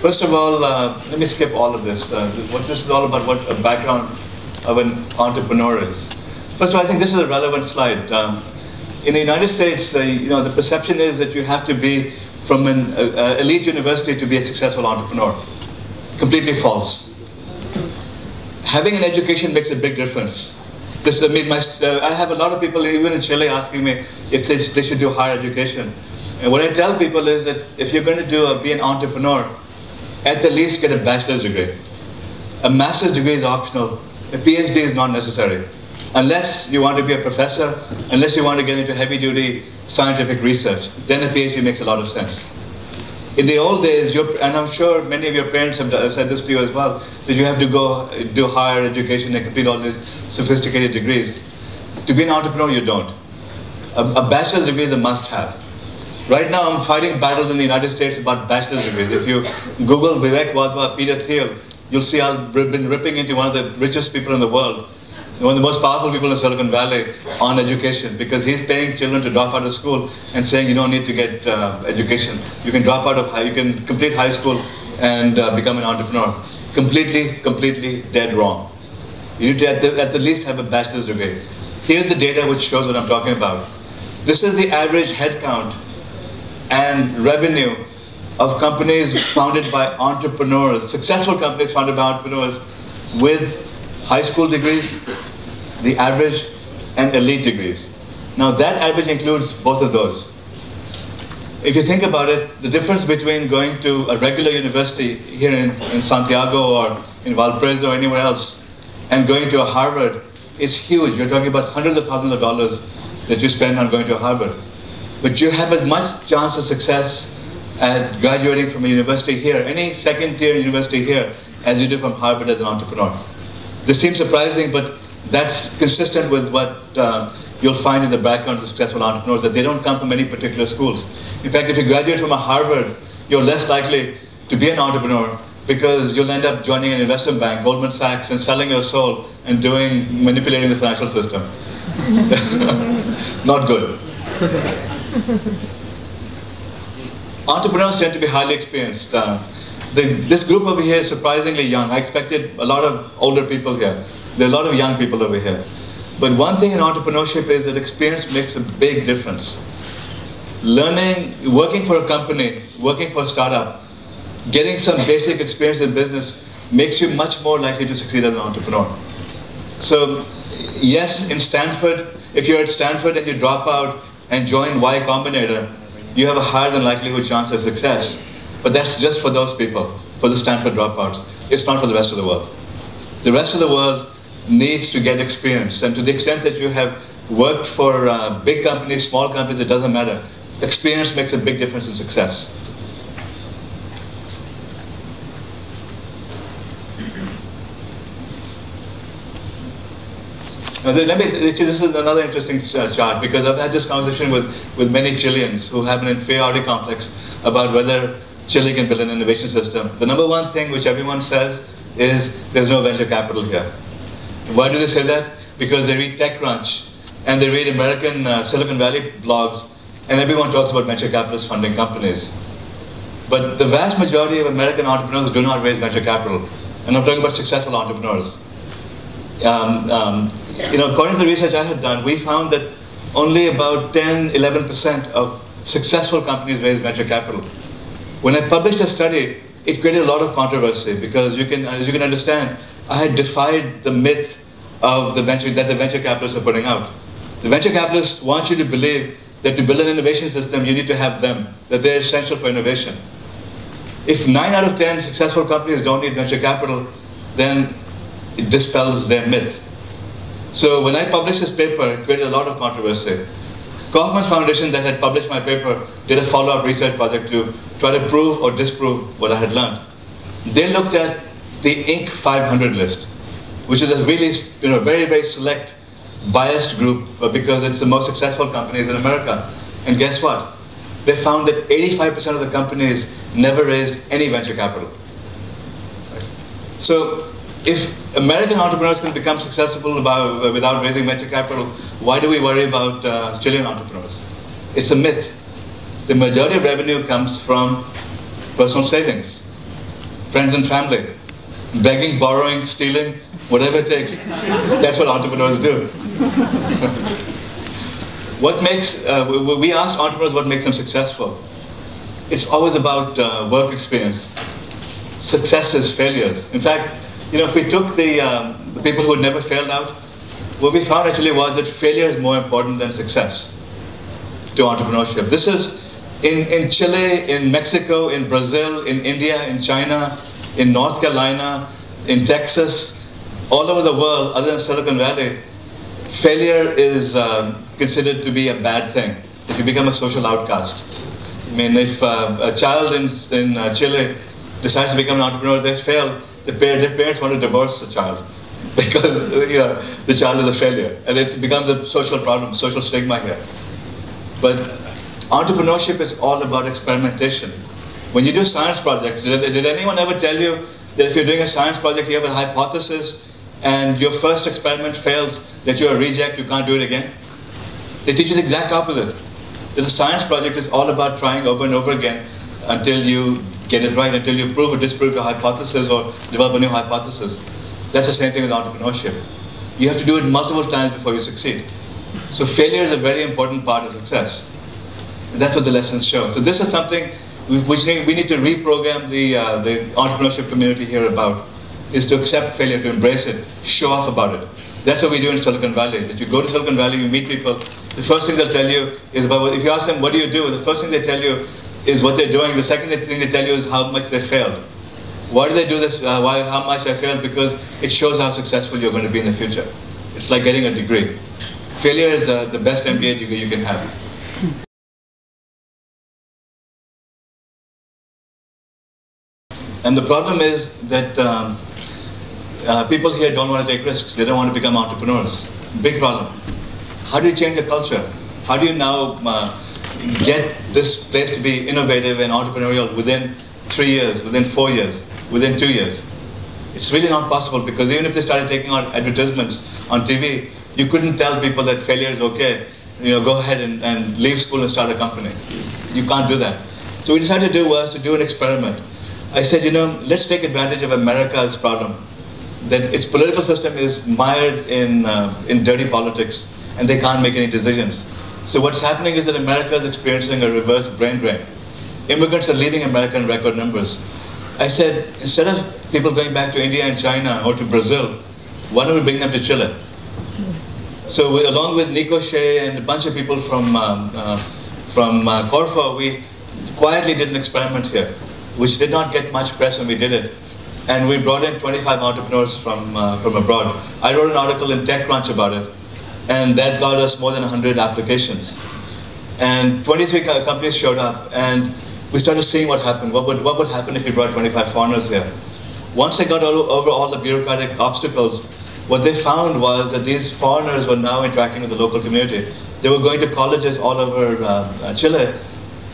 First of all, let me skip all of this. What this is all about, what a background of an entrepreneur is. First of all, I think this is a relevant slide. In the United States, the perception is that you have to be from an elite university to be a successful entrepreneur. Completely false. Having an education makes a big difference. I have a lot of people, even in Chile, asking me if they should do higher education. And what I tell people is that if you're going to be an entrepreneur, at the least get a bachelor's degree. A master's degree is optional. A PhD is not necessary. Unless you want to be a professor, unless you want to get into heavy-duty scientific research, then a PhD makes a lot of sense. In the old days, and I'm sure many of your parents have said this to you as well, that you have to go do higher education and complete all these sophisticated degrees. To be an entrepreneur, you don't. A bachelor's degree is a must-have. Right now, I'm fighting battles in the United States about bachelor's degrees. If you Google Vivek Wadhwa, Peter Thiel, you'll see I've been ripping into one of the richest people in the world, one of the most powerful people in Silicon Valley on education, because he's paying children to drop out of school and saying you don't need to get education. You can drop out of you can complete high school and become an entrepreneur. Completely dead wrong. You need to at the least have a bachelor's degree. Here's the data which shows what I'm talking about. This is the average headcount and revenue of companies founded by entrepreneurs, successful companies founded by entrepreneurs with high school degrees, the average, and elite degrees. Now that average includes both of those. If you think about it, the difference between going to a regular university here in Santiago or in Valparaiso or anywhere else and going to a Harvard is huge. You're talking about hundreds of thousands of dollars that you spend on going to Harvard. But you have as much chance of success at graduating from a university here, any second-tier university here, as you do from Harvard as an entrepreneur. This seems surprising, but that's consistent with what you'll find in the backgrounds of successful entrepreneurs, that they don't come from any particular schools. In fact, if you graduate from a Harvard, you're less likely to be an entrepreneur because you'll end up joining an investment bank, Goldman Sachs, and selling your soul and manipulating the financial system. Not good. Entrepreneurs tend to be highly experienced. This group over here is surprisingly young. I expected a lot of older people here. There are a lot of young people over here. But one thing in entrepreneurship is that experience makes a big difference. Working for a company, working for a startup, getting some basic experience in business makes you much more likely to succeed as an entrepreneur. So yes, in Stanford, if you're at Stanford and you drop out and join Y Combinator, you have a higher than likelihood chance of success. But that's just for those people, for the Stanford dropouts. It's not for the rest of the world. The rest of the world needs to get experience. And to the extent that you have worked for big companies, small companies, it doesn't matter. Experience makes a big difference in success. Now, this is another interesting chart, because I've had this conversation with many Chileans who have an inferiority complex about whether Chile can build an innovation system. The number one thing which everyone says is there's no venture capital here. Why do they say that? Because they read TechCrunch and they read American Silicon Valley blogs, and everyone talks about venture capitalists funding companies. But the vast majority of American entrepreneurs do not raise venture capital. And I'm talking about successful entrepreneurs. According to the research I had done, we found that only about 10–11% of successful companies raise venture capital. When I published a study, it created a lot of controversy because as you can understand, I had defied the myth of that the venture capitalists are putting out. The venture capitalists want you to believe that to build an innovation system, you need to have them, that they're essential for innovation. If 9 out of 10 successful companies don't need venture capital, then it dispels their myth. So when I published this paper, it created a lot of controversy. Kauffman Foundation, that had published my paper, did a follow-up research project to try to prove or disprove what I had learned. They looked at the Inc. 500 list, which is a really very select, biased group because it's the most successful companies in America. And guess what? They found that 85% of the companies never raised any venture capital. Right? So if American entrepreneurs can become successful without raising venture capital, why do we worry about Chilean entrepreneurs? It's a myth. The majority of revenue comes from personal savings. friends and family. Begging, borrowing, stealing, whatever it takes. That's what entrepreneurs do. What makes, we asked entrepreneurs what makes them successful. It's always about work experience, successes, failures. In fact, if we took the people who had never failed out, what we found actually was that failure is more important than success to entrepreneurship. This is in Chile, in Mexico, in Brazil, in India, in China, in North Carolina, in Texas, all over the world, other than Silicon Valley, failure is considered to be a bad thing, if you become a social outcast. I mean, if a child in Chile decides to become an entrepreneur, they fail, their parents want to divorce the child because the child is a failure. And it becomes a social problem, social stigma here. But entrepreneurship is all about experimentation. When you do science projects, did anyone ever tell you that if you're doing a science project, you have a hypothesis and your first experiment fails, that you're a reject, you can't do it again? They teach you the exact opposite. That a science project is all about trying over and over again until you get it right, until you prove or disprove your hypothesis or develop a new hypothesis. That's the same thing with entrepreneurship. You have to do it multiple times before you succeed. So failure is a very important part of success. And that's what the lessons show. So this is something which we need to reprogram the entrepreneurship community here about, is to accept failure, to embrace it, show off about it. That's what we do in Silicon Valley. If you go to Silicon Valley, you meet people, the first thing they'll tell you is about, if you ask them, what do you do? The first thing they tell you is what they're doing. The second thing they tell you is how much they failed. Why do they do this? How much I failed? Because it shows how successful you're going to be in the future. It's like getting a degree. Failure is the best MBA you can have. And the problem is that people here don't want to take risks. They don't want to become entrepreneurs. Big problem. How do you change a culture? How do you now get this place to be innovative and entrepreneurial within 3 years, within 4 years, within 2 years? It's really not possible, because even if they started taking on advertisements on TV, you couldn't tell people that failure is okay. Go ahead and leave school and start a company. You can't do that. So what we decided to do was to do an experiment. I said, let's take advantage of America's problem, that its political system is mired in dirty politics, and they can't make any decisions. So what's happening is that America is experiencing a reverse brain drain. Immigrants are leaving America in record numbers. I said, instead of people going back to India and China or to Brazil, why don't we bring them to Chile? So along with Nico Shea and a bunch of people from Corfo, we quietly did an experiment here, which did not get much press when we did it. And we brought in 25 entrepreneurs from abroad. I wrote an article in TechCrunch about it, and that got us more than 100 applications. And 23 companies showed up, and we started seeing what happened. What would happen if we brought 25 foreigners here? Once they got over all the bureaucratic obstacles, what they found was that these foreigners were now interacting with the local community. They were going to colleges all over Chile,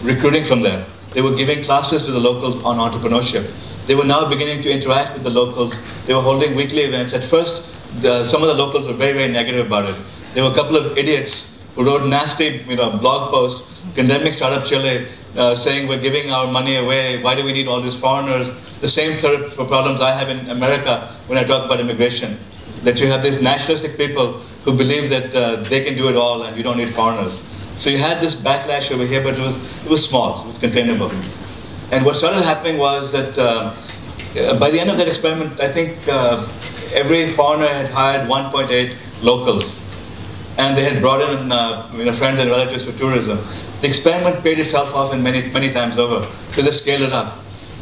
recruiting from there. They were giving classes to the locals on entrepreneurship. They were now beginning to interact with the locals. They were holding weekly events. At first, some of the locals were very, very negative about it. There were a couple of idiots who wrote nasty blog posts condemning Startup Chile, saying we're giving our money away, why do we need all these foreigners? The same sort of problems I have in America when I talk about immigration, that you have these nationalistic people who believe that they can do it all and you don't need foreigners. So you had this backlash over here, but it was small, it was containable. And what started happening was that by the end of that experiment, I think every foreigner had hired 1.8 locals. And they had brought in friends and relatives for tourism. The experiment paid itself off in many times over, so they scaled it up.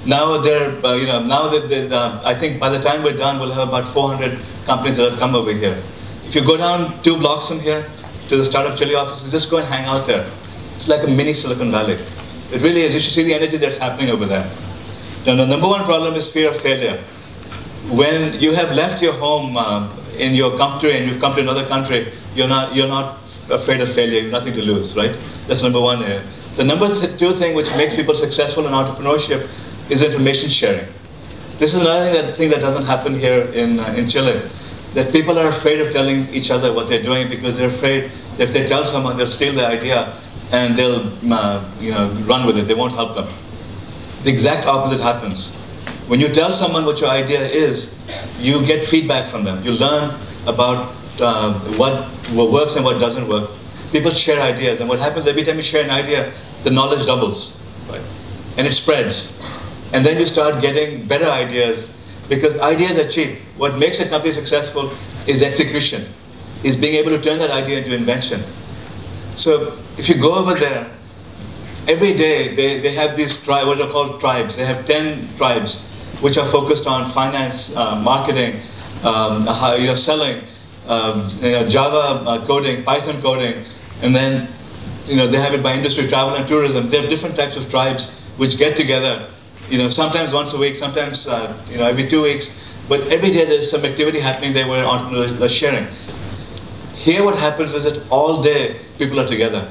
Now I think by the time we're done, we'll have about 400 companies that have come over here. If you go down 2 blocks from here to the Startup Chile offices, just go and hang out there. It's like a mini Silicon Valley. It really is. You should see the energy that's happening over there. Now, the number one problem is fear of failure. When you have left your home in your country and you've come to another country, you're not afraid of failure. You have nothing to lose, right? That's number one here. The number 2 thing which makes people successful in entrepreneurship is information sharing. This is another thing that doesn't happen here in Chile. That people are afraid of telling each other what they're doing because they're afraid that if they tell someone, they'll steal their idea and they'll run with it. They won't help them. The exact opposite happens. When you tell someone what your idea is, you get feedback from them. You learn about what works and what doesn't work. People share ideas, and what happens every time you share an idea, the knowledge doubles, right? And it spreads. And then you start getting better ideas, because ideas are cheap. What makes a company successful is execution, is being able to turn that idea into invention. So if you go over there, every day they have these what are called tribes. They have 10 tribes which are focused on finance, marketing, selling, Java coding, Python coding, and then they have it by industry, travel and tourism. They have different types of tribes which get together, sometimes once a week, sometimes every 2 weeks, but every day there's some activity happening there where entrepreneurs are sharing. Here what happens is that all day people are together.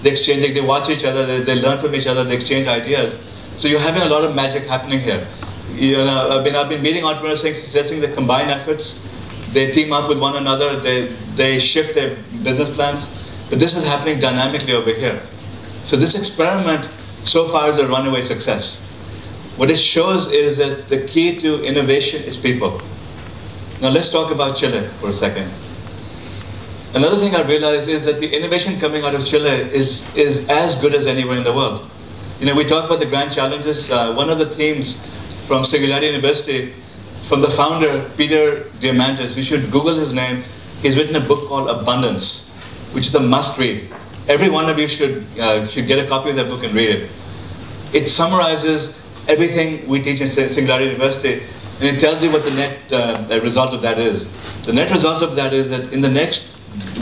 They're exchanging, they watch each other, they learn from each other, they exchange ideas. So you're having a lot of magic happening here. I've been meeting entrepreneurs suggesting they combine efforts, they team up with one another, they shift their business plans. But this is happening dynamically over here. So this experiment so far is a runaway success. What it shows is that the key to innovation is people. Now let's talk about Chile for a second. Another thing I realized is that the innovation coming out of Chile is as good as anywhere in the world. We talk about the grand challenges. One of the themes from Singularity University, from the founder, Peter Diamandis, you should Google his name. He's written a book called Abundance, which is a must-read. Every one of you should get a copy of that book and read it. It summarizes everything we teach in Singularity University, and it tells you what the net result of that is. The net result of that is that in the next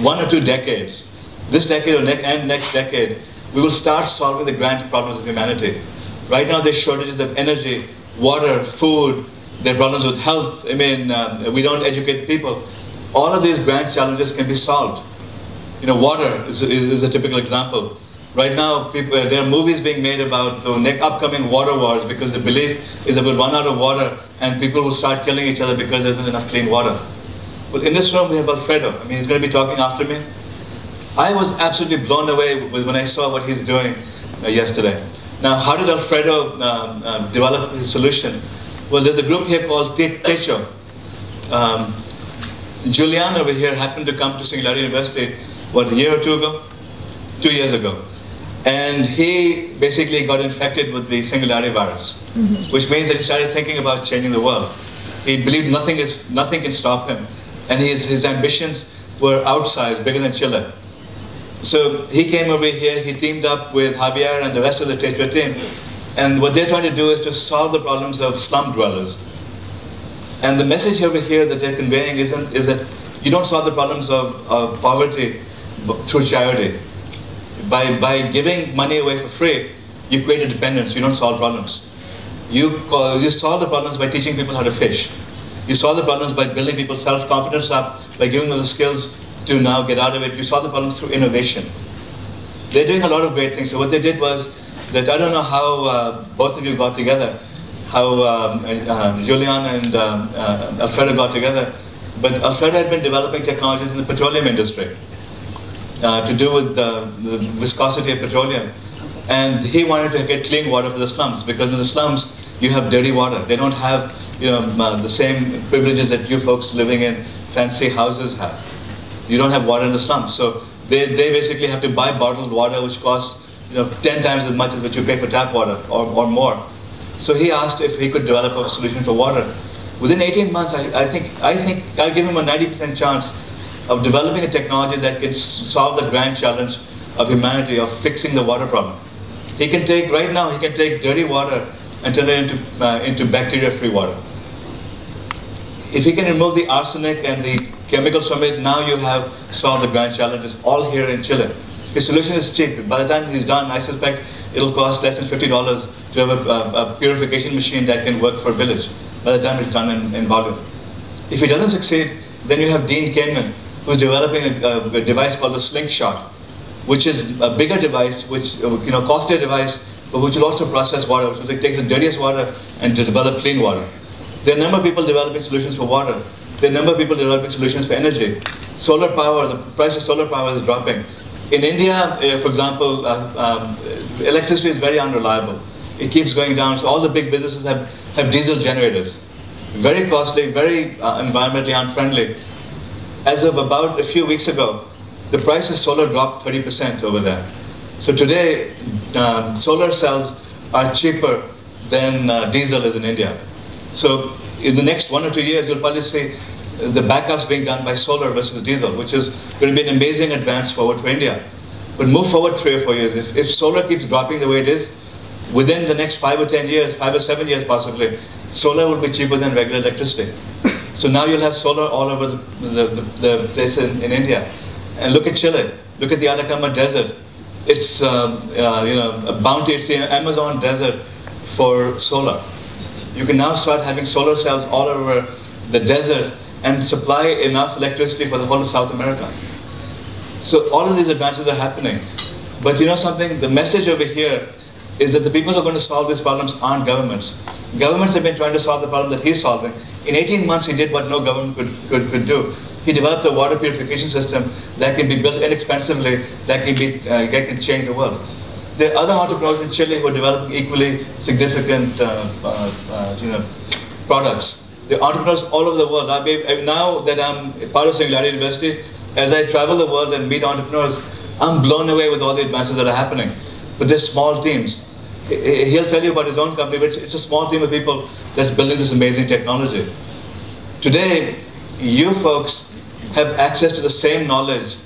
1 or 2 decades, this decade and next decade, we will start solving the grand problems of humanity. Right now there's shortages of energy, water, food, there are problems with health. We don't educate the people. All of these grand challenges can be solved. Water is a typical example. Right now, there are movies being made about the upcoming water wars, because the belief is that we'll run out of water and people will start killing each other because there isn't enough clean water. Well, in this room we have Alfredo. He's going to be talking after me. I was absolutely blown away when I saw what he's doing yesterday. Now, how did Alfredo develop his solution? Well, there's a group here called Techo. Julian over here happened to come to Singularity University, a year or 2 ago? 2 years ago. And he basically got infected with the Singularity virus, which means that he started thinking about changing the world. He believed nothing can stop him. And his ambitions were outsized, bigger than Chile. So he came over here, he teamed up with Javier and the rest of the Techo team. And what they're trying to do is to solve the problems of slum dwellers. And the message over here that they're conveying is that you don't solve the problems of poverty through charity. By giving money away for free, you create a dependence, you don't solve problems. You solve the problems by teaching people how to fish. You solve the problems by building people's self-confidence up, by giving them the skills to now get out of it. You solve the problems through innovation. They're doing a lot of great things. So what they did was that, I don't know how both of you got together, how Julian and Alfredo got together, but Alfredo had been developing technologies in the petroleum industry to do with the viscosity of petroleum. And he wanted to get clean water for the slums, because in the slums you have dirty water. They don't have the same privileges that you folks living in fancy houses have. You don't have water in the slums. So they basically have to buy bottled water, which costs 10 times as much as what you pay for tap water or more. So he asked if he could develop a solution for water. Within 18 months, I think I'll give him a 90% chance of developing a technology that can solve the grand challenge of humanity of fixing the water problem. Right now, he can take dirty water and turn it into bacteria-free water. If he can remove the arsenic and the chemicals from it, now you have solved the grand challenges all here in Chile. His solution is cheap. By the time he's done, I suspect it'll cost less than $50 to have a purification machine that can work for a village by the time it's done in volume. If he doesn't succeed, then you have Dean Kamen, who's developing a device called the Slingshot, which is a bigger device, which costlier device, but which will also process water. So it takes the dirtiest water and to develop clean water. There are a number of people developing solutions for water. There are a number of people developing solutions for energy. Solar power, the price of solar power is dropping. In India, for example, electricity is very unreliable. it keeps going down. So all the big businesses have diesel generators. Very costly, very environmentally unfriendly. As of about a few weeks ago, the price of solar dropped 30% over there. So today, solar cells are cheaper than diesel is in India. So in the next 1 or 2 years, you'll probably see the backups being done by solar versus diesel, which is going to be an amazing advance forward for India. But move forward 3 or 4 years. If solar keeps dropping the way it is, within the next 5 or 10 years, 5 or 7 years possibly, solar will be cheaper than regular electricity. So now you'll have solar all over the place in India. And look at Chile. Look at the Atacama Desert. It's a bounty. It's the Amazon desert for solar. You can now start having solar cells all over the desert and supply enough electricity for the whole of South America. So all of these advances are happening. But you know something? The message over here is that the people who are going to solve these problems aren't governments. Governments have been trying to solve the problem that he's solving. In 18 months, he did what no government could do. He developed a water purification system that can be built inexpensively, that can change the world. There are other entrepreneurs in Chile who are developing equally significant products. There are entrepreneurs all over the world. Now that I'm part of Singularity University, as I travel the world and meet entrepreneurs, I'm blown away with all the advances that are happening. But they're small teams. He'll tell you about his own company, but it's a small team of people that's building this amazing technology. Today, you folks have access to the same knowledge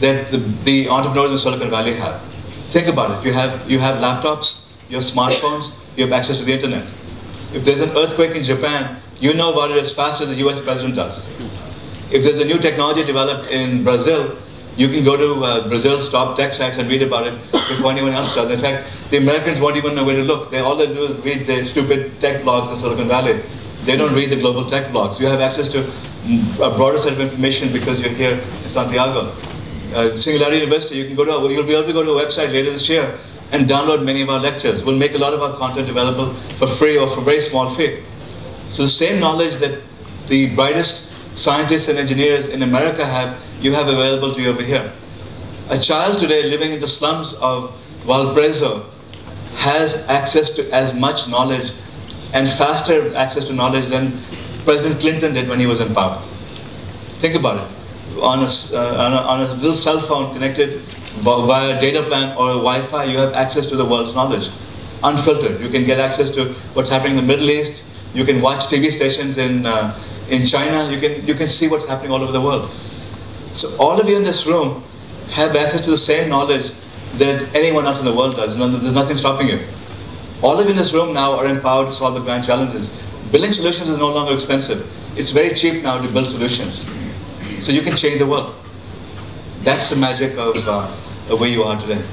that the entrepreneurs in Silicon Valley have. Think about it. You have laptops, you have smartphones, you have access to the internet. If there's an earthquake in Japan, you know about it as fast as the US president does. If there's a new technology developed in Brazil, you can go to Brazil's top tech sites and read about it before anyone else does. In fact, the Americans won't even know where to look. All they do is read the stupid tech blogs in Silicon Valley. They don't read the global tech blogs. You have access to a broader set of information because you're here in Santiago. Singularity University, you'll be able to go to a website later this year and download many of our lectures. We'll make a lot of our content available for free or for very small fee. So the same knowledge that the brightest scientists and engineers in America have, you have available to you over here. A child today living in the slums of Valparaiso has access to as much knowledge and faster access to knowledge than President Clinton did when he was in power. Think about it. On a little cell phone connected via data plan or Wi-Fi, you have access to the world's knowledge, unfiltered. You can get access to what's happening in the Middle East. You can watch TV stations in China. You can see what's happening all over the world. So all of you in this room have access to the same knowledge that anyone else in the world does. There's nothing stopping you. All of you in this room now are empowered to solve the grand challenges. Building solutions is no longer expensive. It's very cheap now to build solutions. So you can change the world. That's the magic of where you are today.